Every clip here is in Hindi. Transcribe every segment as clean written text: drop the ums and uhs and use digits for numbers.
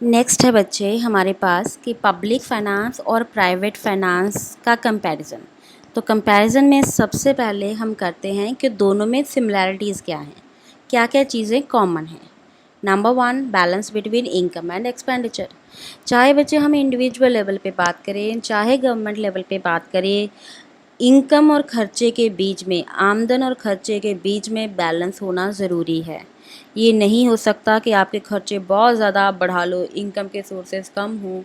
नेक्स्ट है बच्चे हमारे पास कि पब्लिक फाइनेंस और प्राइवेट फाइनेंस का कंपैरिजन। तो कंपैरिजन में सबसे पहले हम करते हैं कि दोनों में सिमिलैरिटीज़ क्या हैं, क्या क्या चीज़ें कॉमन हैं। Number 1, balance between income and expenditure. चाहे बच्चे हम इंडिविजुअल लेवल पे बात करें चाहे गवर्नमेंट लेवल पे बात करें, इनकम और खर्चे के बीच में, आमदन और खर्चे के बीच में बैलेंस होना ज़रूरी है। ये नहीं हो सकता कि आपके खर्चे बहुत ज़्यादा आप बढ़ा लो, इनकम के सोर्सेज कम हों,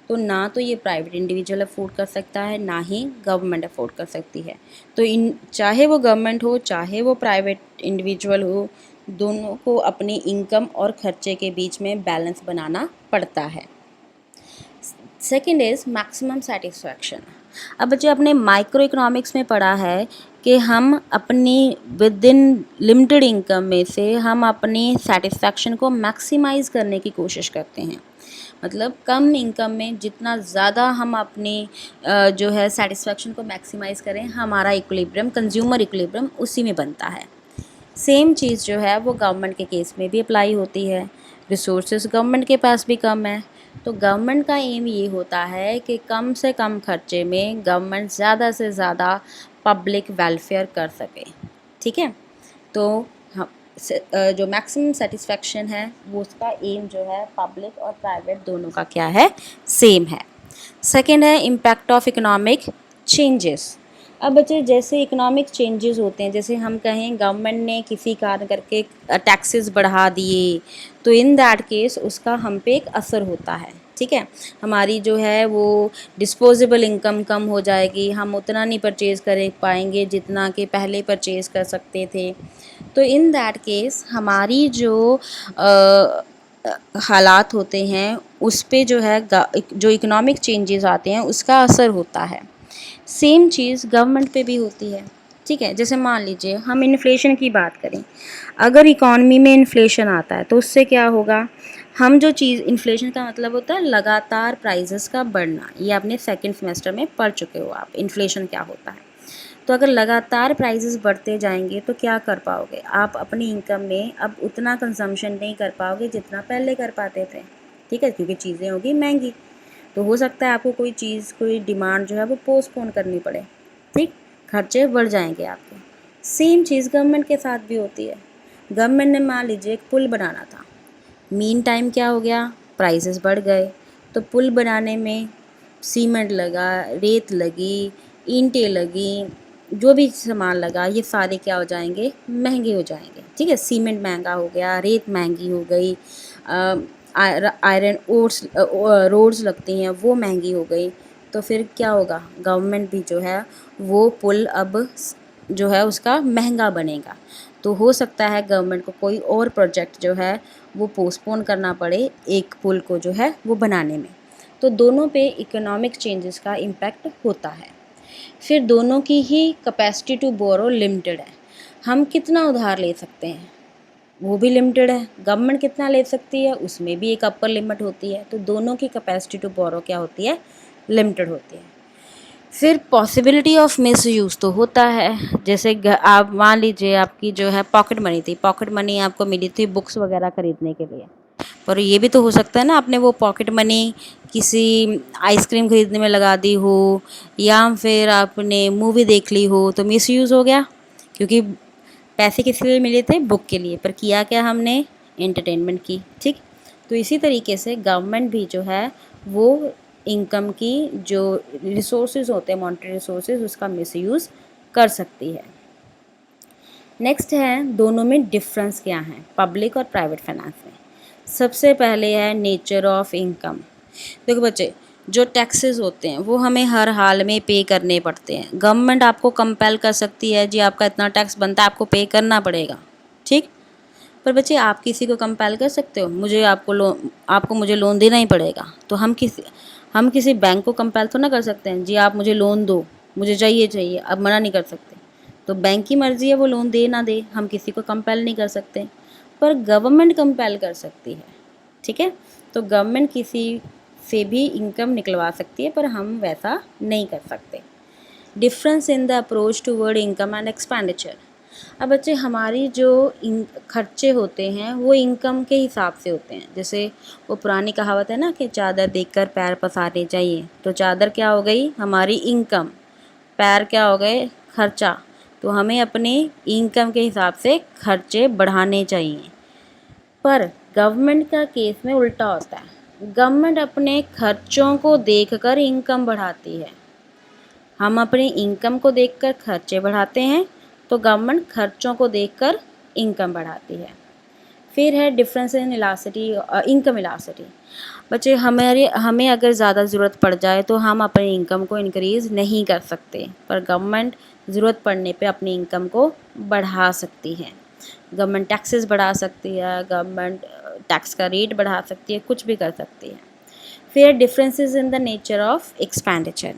तो ना तो ये प्राइवेट इंडिविजुअल अफोर्ड कर सकता है, ना ही गवर्नमेंट अफोर्ड कर सकती है। तो इन चाहे वो गवर्नमेंट हो चाहे वो प्राइवेट इंडिविजुअल हो, दोनों को अपनी इनकम और खर्चे के बीच में बैलेंस बनाना पड़ता है। Second is maximum satisfaction. अब बच्चे अपने माइक्रो इकोनॉमिक्स में पढ़ा है कि हम अपनी विद इन लिमिटेड इनकम में से हम अपनी सेटिस्फैक्शन को मैक्सिमाइज़ करने की कोशिश करते हैं। मतलब कम इनकम में जितना ज़्यादा हम अपनी जो है सेटिस्फैक्शन को मैक्सिमाइज़ करें, हमारा इक्विलिब्रियम, कंज्यूमर इक्विलिब्रियम उसी में बनता है। सेम चीज़ जो है वो गवर्नमेंट के केस में भी अप्लाई होती है। रिसोर्सेज गवर्नमेंट के पास भी कम है, तो गवर्नमेंट का एम ये होता है कि कम से कम खर्चे में गवर्नमेंट ज़्यादा से ज़्यादा पब्लिक वेलफेयर कर सके। ठीक है, तो हम जो मैक्सिमम सेटिस्फैक्शन है वो उसका एम जो है पब्लिक और प्राइवेट दोनों का क्या है, सेम है। सेकेंड है इम्पैक्ट ऑफ इकोनॉमिक चेंजेस। अब बच्चे जैसे इकोनॉमिक चेंजेस होते हैं, जैसे हम कहें गवर्नमेंट ने किसी कारण करके टैक्सेस बढ़ा दिए, तो इन दैट केस उसका हम पे एक असर होता है। ठीक है, हमारी जो है वो डिस्पोजेबल इनकम कम हो जाएगी, हम उतना नहीं परचेज़ कर पाएंगे जितना कि पहले परचेज़ कर सकते थे। तो इन दैट केस हमारी जो हालात होते हैं उस पे जो है जो इकोनॉमिक चेंजेस आते हैं उसका असर होता है। सेम चीज़ गवर्नमेंट पे भी होती है। ठीक है, जैसे मान लीजिए हम इन्फ्लेशन की बात करें, अगर इकॉनमी में इन्फ्लेशन आता है तो उससे क्या होगा, हम जो चीज़, इन्फ्लेशन का मतलब होता है लगातार प्राइजेस का बढ़ना। ये आपने सेकंड सेमेस्टर में पढ़ चुके हो आप, इन्फ्लेशन क्या होता है। तो अगर लगातार प्राइजेस बढ़ते जाएंगे तो क्या कर पाओगे आप, अपनी इनकम में अब उतना कंजम्पशन नहीं कर पाओगे जितना पहले कर पाते थे। ठीक है, क्योंकि चीज़ें होगी महंगी, तो हो सकता है आपको कोई चीज़, कोई डिमांड जो है वो पोस्टपोन करनी पड़े। ठीक, खर्चे बढ़ जाएंगे आपके। सेम चीज़ गवर्नमेंट के साथ भी होती है। गवर्नमेंट ने मान लीजिए एक पुल बनाना था, मीन टाइम क्या हो गया, प्राइसेस बढ़ गए, तो पुल बनाने में सीमेंट लगा, रेत लगी, ईंटें लगी, जो भी सामान लगा ये सारे क्या हो जाएंगे, महंगे हो जाएंगे। ठीक है, सीमेंट महंगा हो गया, रेत महंगी हो गई, आयरन ओर्स रोड्स लगती हैं वो महंगी हो गई। तो फिर क्या होगा, गवर्नमेंट भी जो है वो पुल अब जो है उसका महंगा बनेगा। तो हो सकता है गवर्नमेंट को कोई और प्रोजेक्ट जो है वो पोस्टपोन करना पड़े एक पुल को जो है वो बनाने में। तो दोनों पे इकोनॉमिक चेंजेस का इम्पैक्ट होता है। फिर दोनों की ही कैपेसिटी टू बोरो लिमिटेड है। हम कितना उधार ले सकते हैं वो भी लिमिटेड है, गवर्नमेंट कितना ले सकती है उसमें भी एक अपर लिमिट होती है। तो दोनों की कैपेसिटी टू बोरो क्या होती है, लिमिटेड होती है। फिर पॉसिबिलिटी ऑफ मिस यूज़ तो होता है, जैसे आप मान लीजिए आपकी जो है पॉकेट मनी थी, पॉकेट मनी आपको मिली थी बुक्स वगैरह ख़रीदने के लिए, पर ये भी तो हो सकता है ना आपने वो पॉकेट मनी किसी आइसक्रीम ख़रीदने में लगा दी हो, या फिर आपने मूवी देख ली हो, तो मिस यूज़ हो गया। क्योंकि पैसे किस लिए मिले थे, बुक के लिए, पर किया क्या हमने, एंटरटेनमेंट की। ठीक, तो इसी तरीके से गवर्नमेंट भी जो है वो इनकम की जो रिसोर्सेज होते हैं, मॉनेटरी रिसोर्सेज, उसका मिसयूज़ कर सकती है। नेक्स्ट है दोनों में डिफरेंस क्या है पब्लिक और प्राइवेट फाइनेंस में। सबसे पहले है नेचर ऑफ इनकम। देखो बच्चे, जो टैक्सेस होते हैं वो हमें हर हाल में पे करने पड़ते हैं। गवर्नमेंट आपको कंपेल कर सकती है, जी आपका इतना टैक्स बनता है, आपको पे करना पड़ेगा। ठीक, पर बच्चे आप किसी को कंपेल कर सकते हो, मुझे आपको मुझे लोन देना ही पड़ेगा। तो हम किसी बैंक को कंपेल तो ना कर सकते हैं, जी आप मुझे लोन दो, मुझे चाहिए चाहिए, अब मना नहीं कर सकते। तो बैंक की मर्ज़ी है वो लोन दे ना दे, हम किसी को कंपेल नहीं कर सकते, पर गवर्नमेंट कंपेल कर सकती है। ठीक है, तो गवर्नमेंट किसी से भी इनकम निकलवा सकती है, पर हम वैसा नहीं कर सकते। Difference in the approach toward income and expenditure. अब बच्चे हमारी जो खर्चे होते हैं वो इनकम के हिसाब से होते हैं। जैसे वो पुरानी कहावत है ना कि चादर देखकर पैर पसारने चाहिए, तो चादर क्या हो गई हमारी इनकम, पैर क्या हो गए खर्चा। तो हमें अपने इनकम के हिसाब से खर्चे बढ़ाने चाहिए। पर गवर्नमेंट का केस में उल्टा होता है, गवर्नमेंट अपने खर्चों को देखकर इनकम बढ़ाती है। हम अपनी इनकम को देखकर खर्चे बढ़ाते हैं, तो गवर्नमेंट खर्चों को देखकर इनकम बढ़ाती है। फिर है difference in elasticity, income elasticity. बच्चे हमें अगर ज़्यादा ज़रूरत पड़ जाए तो हम अपनी इनकम को इंक्रीज़ नहीं कर सकते, पर गवर्नमेंट ज़रूरत पड़ने पे अपनी इनकम को बढ़ा सकती है। गवर्नमेंट टैक्सेस बढ़ा सकती है, गवर्नमेंट टैक्स का रेट बढ़ा सकती है, कुछ भी कर सकती है। फिर differences in the nature of expenditure.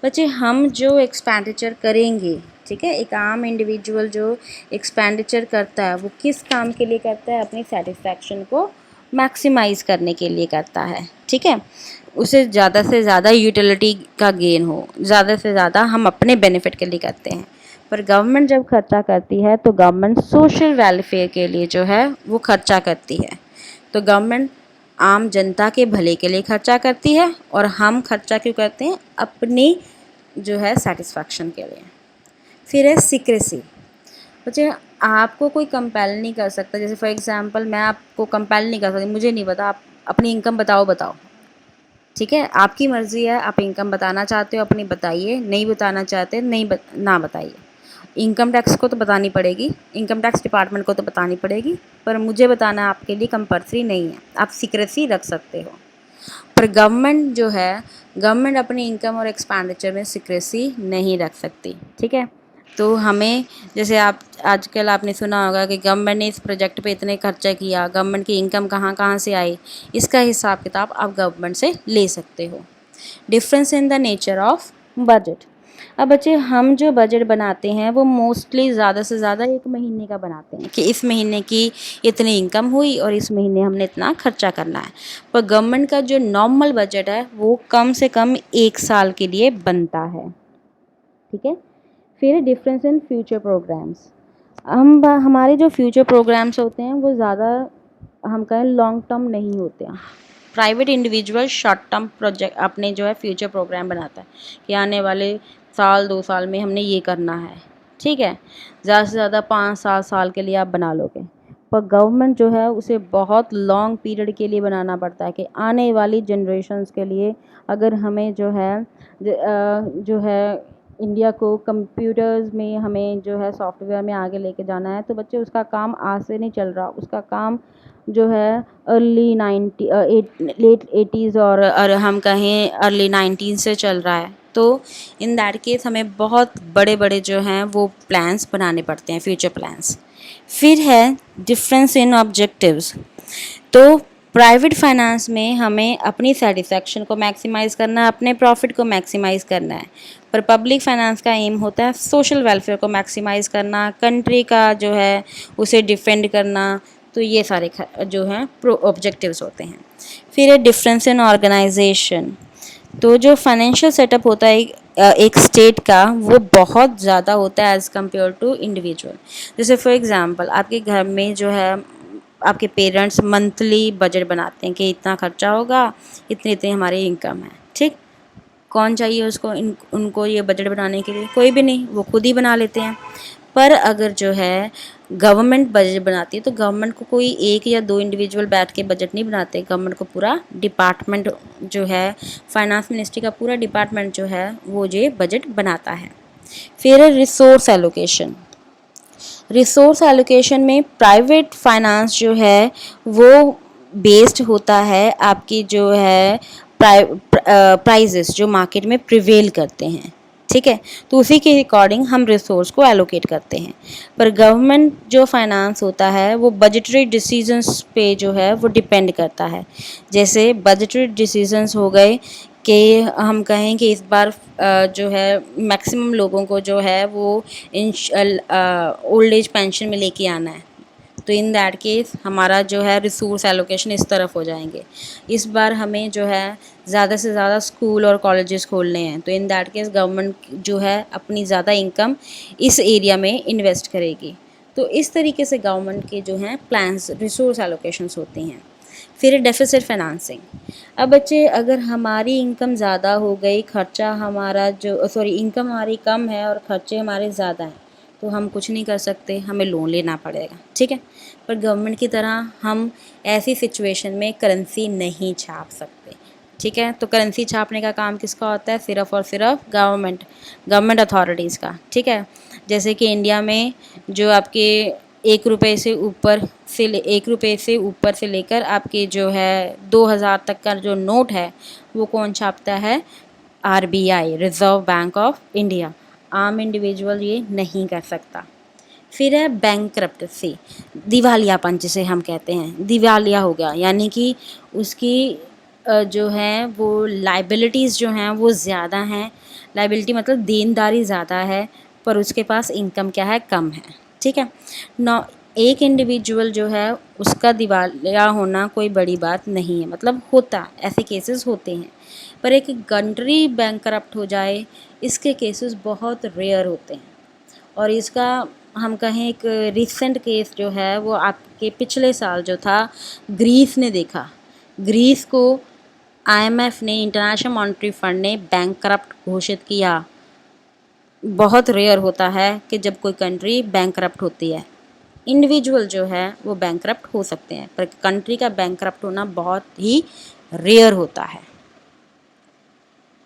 बच्चे हम जो एक्सपेंडिचर करेंगे, ठीक है, एक आम इंडिविजुअल जो एक्सपेंडिचर करता है वो किस काम के लिए करता है, अपनी सेटिस्फैक्शन को मैक्सिमाइज़ करने के लिए करता है, ठीक है, उसे ज़्यादा से ज़्यादा यूटिलिटी का गेन हो, ज़्यादा से ज़्यादा हम अपने बेनिफिट के लिए करते हैं। पर गवर्नमेंट जब खर्चा करती है तो गवर्नमेंट सोशल वेलफेयर के लिए जो है वो खर्चा करती है। तो गवर्नमेंट आम जनता के भले के लिए खर्चा करती है, और हम खर्चा क्यों करते हैं, अपनी जो है सेटिस्फैक्शन के लिए। फिर है सीक्रेसी। बच्चे आपको कोई कंपेल नहीं कर सकता, जैसे फॉर एग्जांपल मैं आपको कंपेल नहीं कर सकती, मुझे नहीं पता, आप अपनी इनकम बताओ, ठीक है, आपकी मर्ज़ी है, आप इनकम बताना चाहते हो अपनी बताइए, नहीं बताना चाहते ना बताइए। इनकम टैक्स को तो बतानी पड़ेगी, इनकम टैक्स डिपार्टमेंट को तो बतानी पड़ेगी, पर मुझे बताना आपके लिए कंपल्सरी नहीं है, आप सीक्रेसी रख सकते हो। पर गवर्नमेंट जो है, गवर्नमेंट अपनी इनकम और एक्सपेंडिचर में सीक्रेसी नहीं रख सकती, ठीक है। तो हमें, जैसे आप आजकल आपने सुना होगा कि गवर्नमेंट ने इस प्रोजेक्ट पे इतने खर्चा किया, गवर्नमेंट की इनकम कहाँ कहाँ से आई, इसका हिसाब किताब आप गवर्नमेंट से ले सकते हो। Difference in the nature of budget. अब बच्चे हम जो बजट बनाते हैं वो मोस्टली ज़्यादा से ज़्यादा 1 महीने का बनाते हैं कि इस महीने की इतनी इनकम हुई और इस महीने हमने इतना खर्चा करना है। पर गवर्नमेंट का जो नॉर्मल बजट है वो कम से कम 1 साल के लिए बनता है, ठीक है। फिर डिफरेंस इन फ्यूचर प्रोग्राम्स। हमारे जो फ्यूचर प्रोग्राम्स होते हैं वो ज़्यादा हम कहें लॉन्ग टर्म नहीं होते हैं। Private individual short term project अपने जो है फ्यूचर प्रोग्राम बनाता है कि आने वाले साल 2 साल में हमने ये करना है, ठीक है, ज़्यादा से ज़्यादा 5-7 साल के लिए आप बना लोगे। पर गवर्नमेंट जो है उसे बहुत लॉन्ग पीरियड के लिए बनाना पड़ता है कि आने वाली जनरेशन्स के लिए अगर हमें जो है इंडिया को कंप्यूटर्स में हमें जो है सॉफ्टवेयर में आगे लेके जाना है, तो बच्चे उसका काम आज से नहीं चल रहा, उसका काम जो है लेट 80s और हम कहें अर्ली 19 से चल रहा है। तो इन दैट केस हमें बहुत बड़े बड़े जो हैं वो प्लान्स बनाने पड़ते हैं, फ्यूचर प्लान्स। फिर है डिफरेंस इन ऑब्जेक्टिव्स। तो प्राइवेट फाइनेंस में हमें अपनी सेटिस्फैक्शन को मैक्सिमाइज़ करना है, अपने प्रॉफिट को मैक्सिमाइज़ करना है। पर पब्लिक फाइनेंस का एम होता है सोशल वेलफेयर को मैक्सिमाइज़ करना, कंट्री का जो है उसे डिफेंड करना। तो ये सारे जो हैं ऑब्जेक्टिव्स होते हैं। फिर है डिफरेंस इन ऑर्गेनाइजेशन। तो जो फाइनेंशियल सेटअप होता है एक स्टेट का वो बहुत ज़्यादा होता है एज़ कम्पेयर टू इंडिविजुअल। जैसे फॉर एग्ज़ाम्पल आपके घर में जो है आपके पेरेंट्स मंथली बजट बनाते हैं कि इतना खर्चा होगा, इतनी इतनी हमारी इनकम है, ठीक। कौन चाहिए उसको उनको ये बजट बनाने के लिए, कोई भी नहीं, वो खुद ही बना लेते हैं। पर अगर जो है गवर्नमेंट बजट बनाती है तो गवर्नमेंट को कोई 1 या 2 इंडिविजुअल बैठ के बजट नहीं बनाते, गवर्नमेंट को पूरा डिपार्टमेंट जो है फाइनेंस मिनिस्ट्री का पूरा डिपार्टमेंट जो है वो ये बजट बनाता है। फिर रिसोर्स एलोकेशन। रिसोर्स एलोकेशन में प्राइवेट फाइनेंस जो है वो बेस्ड होता है आपकी जो है प्राइजेस जो मार्केट में प्रिवेल करते हैं, ठीक है, तो उसी के अकॉर्डिंग हम रिसोर्स को एलोकेट करते हैं। पर गवर्नमेंट जो फाइनेंस होता है वो बजटरी डिसीजंस पे जो है वो डिपेंड करता है। जैसे बजटरी डिसीजंस हो गए कि हम कहें कि इस बार जो है मैक्सिमम लोगों को जो है वो ओल्ड एज पेंशन में लेके आना है, तो इन दैट केस हमारा जो है रिसोर्स एलोकेशन इस तरफ हो जाएंगे। इस बार हमें जो है ज़्यादा से ज़्यादा स्कूल और कॉलेजेस खोलने हैं, तो इन दैट केस गवर्नमेंट जो है अपनी ज़्यादा इनकम इस एरिया में इन्वेस्ट करेगी। तो इस तरीके से गवर्नमेंट के जो हैं प्लान्स रिसोर्स एलोकेशंस होती हैं। फिर डेफिसिट फाइनेंसिंग। अब बच्चे अगर हमारी इनकम ज़्यादा हो गई, खर्चा हमारा इनकम हमारी कम है और खर्चे हमारे ज़्यादा हैं, तो हम कुछ नहीं कर सकते, हमें लोन लेना पड़ेगा, ठीक है। पर गवर्नमेंट की तरह हम ऐसी सिचुएशन में करेंसी नहीं छाप सकते, ठीक है। तो करेंसी छापने का काम किसका होता है? सिर्फ़ और सिर्फ गवर्नमेंट अथॉरिटीज़ का, ठीक है। जैसे कि इंडिया में जो आपके 1 रुपये से ऊपर से लेकर आपके जो है 2000 तक का जो नोट है वो कौन छापता है? RBI, reserve bank of India. आम इंडिविजुअल ये नहीं कर सकता। फिर है बैंकरप्टेसी, दिवालियापन जिसे हम कहते हैं, दिवालिया हो गया, यानी कि उसकी जो है वो लाइबिलिटीज़ जो हैं वो ज़्यादा हैं। लाइबिलिटी मतलब देनदारी ज़्यादा है, पर उसके पास इनकम क्या है? कम है, ठीक है। नौ एक इंडिविजुअल जो है उसका दिवालिया होना कोई बड़ी बात नहीं है, मतलब होता, ऐसे केसेस होते हैं। पर एक कंट्री बैंकरप्ट हो जाए, इसके केसेस बहुत रेयर होते हैं। और इसका हम कहें एक रिसेंट केस जो है वो आपके पिछले साल जो था, ग्रीस ने देखा। ग्रीस को IMF ने, इंटरनेशनल मॉनेटरी फंड ने बैंकरप्ट घोषित किया। बहुत रेयर होता है कि जब कोई कंट्री बैंकरप्ट होती है। इंडिविजुअल जो है वो बैंकरप्ट हो सकते हैं, पर कंट्री का बैंकरप्ट होना बहुत ही रेयर होता है।